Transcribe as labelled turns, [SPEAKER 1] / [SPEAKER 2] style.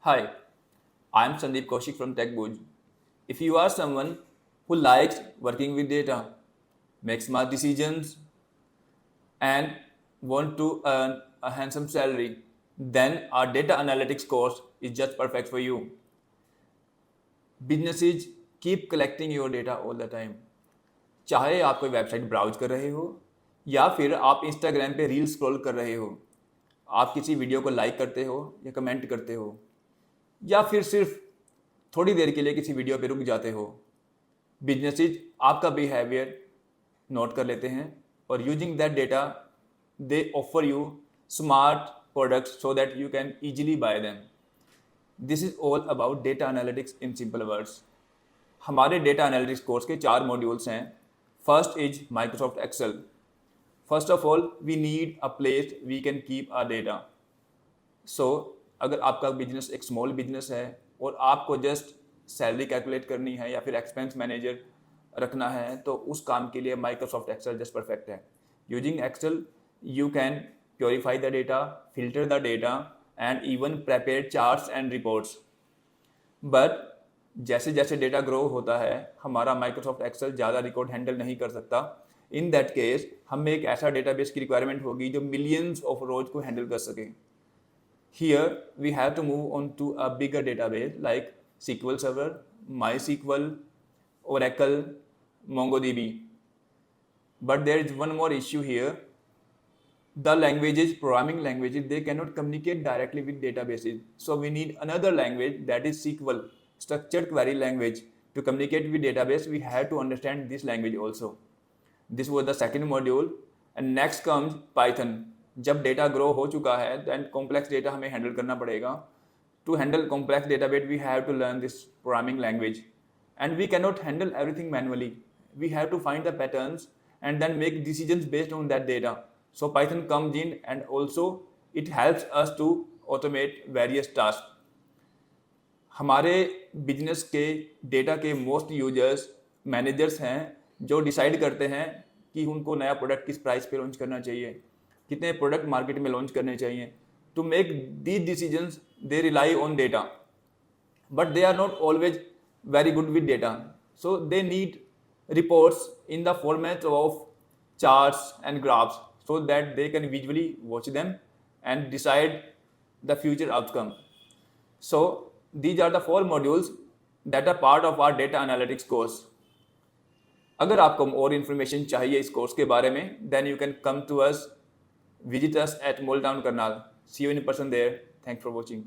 [SPEAKER 1] Hi, I'm Sandeep Kaushik from TechBuj. If you are someone who likes working with data, make smart decisions, and want to earn a handsome salary, then our data analytics course is just perfect for you. Businesses keep collecting your data all the time. चाहे आप कोई website browse कर रहे हो या फिर आप Instagram पे रील स्क्रॉल कर रहे हो, आप किसी वीडियो को लाइक करते हो या कमेंट करते हो, या फिर सिर्फ थोड़ी देर के लिए किसी वीडियो पे रुक जाते हो, बिजनेसेस आपका बिहेवियर नोट कर लेते हैं और using that data they offer you smart products so that you can easily buy them. This is all about data analytics in simple words. हमारे डेटा एनालिटिक्स कोर्स के 4 मॉड्यूल्स हैं. First is Microsoft Excel. First of all we need a place we can keep our data. So अगर आपका business एक small business है और आपको just salary calculate करनी है या फिर एक्सपेंस मैनेजर रखना है, तो उस काम के लिए माइक्रोसॉफ्ट एक्सेल जस्ट परफेक्ट है. Using Excel you can purify the data, filter the data and even prepare charts and reports. But जैसे जैसे डेटा ग्रो होता है, हमारा माइक्रोसॉफ्ट एक्सेल ज़्यादा रिकॉर्ड हैंडल नहीं कर सकता. इन दैट केस हमें एक ऐसा डेटाबेस की रिक्वायरमेंट होगी जो मिलियंस ऑफ रोज को हैंडल कर सके. Here we have to move on to a bigger database like SQL Server, MySQL, Oracle, MongoDB. But there is one more issue here. The languages, programming languages, they cannot communicate directly with databases. So we need another language, that is SQL, structured query language. To communicate with database, we have to understand this language also. This was the second module. And next comes Python. जब data grow हो चुका है then complex data हमें handle करना पड़ेगा. To handle complex database we have to learn this programming language and we can not handle everything manually. We have to find the patterns and then make decisions based on that data. So Python comes in and also it helps us to automate various task. हमारे business के data के most users managers हैं जो decide करते हैं कि उनको नया प्रोडक्ट किस प्राइस पे लॉन्च करना चाहिए, कितने प्रोडक्ट मार्केट में लॉन्च करने चाहिए. To make these decisions they rely on data, but they are not always very good with data. So they need reports in the format of charts and graphs so that they can visually watch them and decide the future outcome. So these are the 4 modules that are part of our data analytics course. अगर आपको और information चाहिए इस course के बारे में, then you can come to us, visit us at Mall Town Karnal. See you in person there. Thanks for watching.